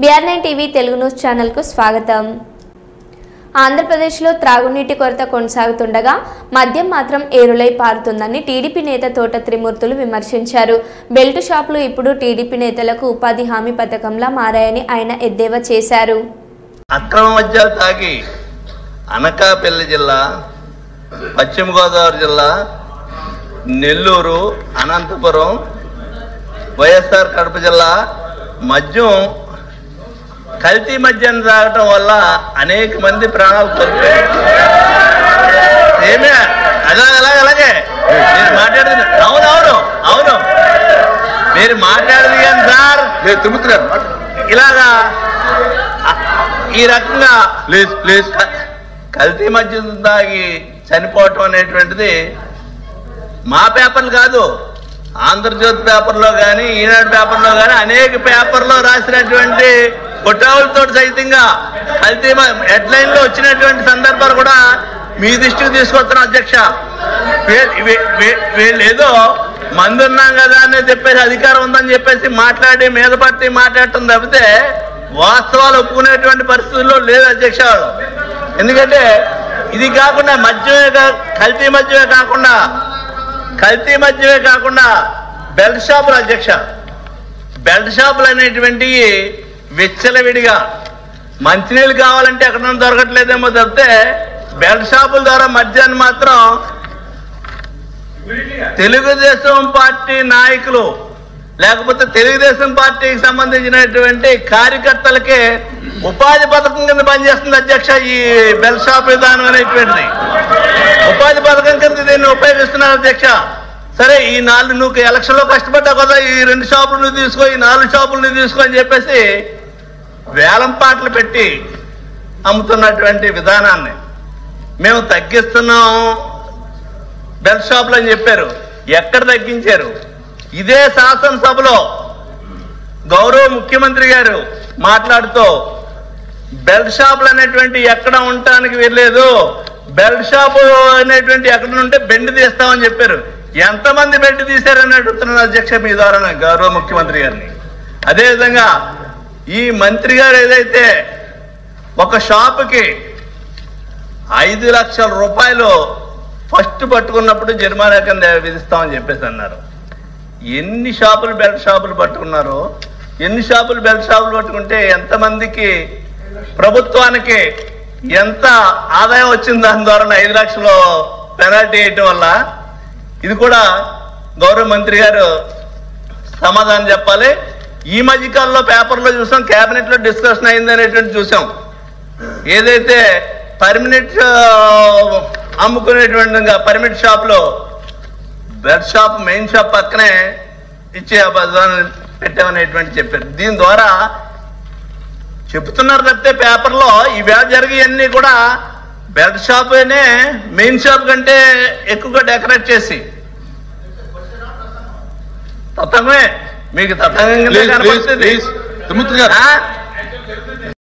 BR9 TV Telugu news ఛానల్కు స్వాగతం. ఆంధ్రప్రదేశ్లో త్రాగునీటి కొరత కొనసాగుతుండగా మద్యం మాత్రం ఏరులై పారుతుందని టీడీపీ నేత తోట త్రిమూర్తులు విమర్శించారు. బెల్ట్ షాపులు ఇప్పుడు టీడీపీ నేతలకు ఉపాధి హామీ పథకంలా మారాయని ఆయన ఎద్దేవా చేశారు. అక్రమ మద్యాలు తాగి అనకాపల్లి జిల్లా, పశ్చిమ గోదావరి జిల్లా, నెల్లూరు, అనంతపురం, వైఎస్ఆర్ కడప జిల్లా మద్యం కల్తీ మద్యం తాగటం వల్ల అనేక మంది ప్రాణాలు కోల్పోయారు. ఏమే అలాగే మీరు మాట్లాడుతున్న అవును మీరు మాట్లాడదు కానీ సార్ ఇలాగా ఈ రకంగా ప్లీజ్ కల్తీ మద్యం తాగి చనిపోవటం అనేటువంటిది మా పేపర్లు కాదు, ఆంధ్రజ్యోతి పేపర్లో కానీ, ఈనాడు పేపర్లో కానీ అనేక పేపర్లో రాసినటువంటి ఫోటోలతో సైతంగా కల్తీ హెడ్లైన్లో వచ్చినటువంటి సందర్భాలు కూడా మీ దృష్టికి తీసుకొస్తున్నాం అధ్యక్ష. వీళ్ళు ఏదో మందు ఉన్నాం కదా అని చెప్పేసి, అధికారం ఉందని చెప్పేసి మాట్లాడి మీద పట్టి మాట్లాడటం తప్పితే వాస్తవాలు ఒప్పుకునేటువంటి పరిస్థితుల్లో లేదు అధ్యక్ష. ఎందుకంటే ఇది కాకుండా కల్తీ మద్యమే కాకుండా బెల్ట్ షాపులు అధ్యక్ష, బెల్ట్ షాపులు అనేటువంటివి విచ్చలవిడిగా మంచినీళ్ళు కావాలంటే ఎక్కడ దొరకట్లేదేమో తప్పితే బెల్ట్ షాపుల ద్వారా మద్యాన్ని మాత్రం తెలుగుదేశం పార్టీ నాయకులు లేకపోతే తెలుగుదేశం పార్టీకి సంబంధించినటువంటి కార్యకర్తలకే ఉపాధి పథకం కింద పనిచేస్తుంది అధ్యక్ష. ఈ బెల్ట్ షాప్ విధానం అనేటువంటిది ఉపాధి పథకం కింద దీన్ని ఉపయోగిస్తున్నారు అధ్యక్ష. సరే, ఈ నువ్వు ఎలక్షన్లో కష్టపడ్డావు కదా, ఈ 2 షాపులు నువ్వు తీసుకో, ఈ 4 షాపులు నువ్వు తీసుకో అని చెప్పేసి వేలం పాటలు పెట్టి అమ్ముతున్నటువంటి విధానాన్ని మేము తగ్గిస్తున్నాం బెల్ట్ షాపులు అని చెప్పారు. ఎక్కడ తగ్గించారు? ఇదే శాసనసభలో గౌరవ ముఖ్యమంత్రి గారు మాట్లాడుతూ బెల్ట్ షాపులు అనేటువంటి ఎక్కడ ఉండటానికి వెళ్ళలేదు, బెల్ట్ షాపు అనేటువంటి ఎక్కడ ఉంటే బెండ్ తీస్తామని చెప్పారు. ఎంతమంది బెండ్ తీశారని అడుగుతున్నాను అధ్యక్ష మీ ద్వారా గౌరవ ముఖ్యమంత్రి గారిని. అదేవిధంగా ఈ మంత్రి గారు ఏదైతే ఒక షాపుకి 5 లక్షల రూపాయలు ఫస్ట్ పట్టుకున్నప్పుడు జరిమానా కింద విధిస్తామని చెప్పేసి అన్నారు. ఎన్ని షాపులు బెల్ట్ షాపులు పట్టుకున్నారో, ఎన్ని షాపులు బెల్ట్ షాపులు పట్టుకుంటే ఎంతమందికి ప్రభుత్వానికి ఎంత ఆదాయం వచ్చింది దాని ద్వారా 5 లక్షలు పెనాల్టీ వేయటం వల్ల. ఇది కూడా గౌరవ మంత్రి గారు సమాధానం చెప్పాలి. ఈ మధ్యకాలంలో పేపర్లో చూసాం, కేబినెట్లో డిస్కషన్ అయింది అనేటువంటి చూసాం. ఏదైతే పర్మినెంట్ అమ్ముకునేటువంటి పర్మినెంట్ షాప్లో బెల్ట్ షాప్ మెయిన్ షాప్ పక్కనే ఇచ్చే పెట్టామనేటువంటి చెప్పారు. దీని ద్వారా చెప్తున్నారు తప్పితే పేపర్లో ఇవేళ జరిగేవన్నీ కూడా బెల్ట్ షాప్ అనే మెయిన్ షాప్ కంటే ఎక్కువగా డెకరేట్ చేసి తతంగమే మీకు తతంగంగా కనపడుతుంది.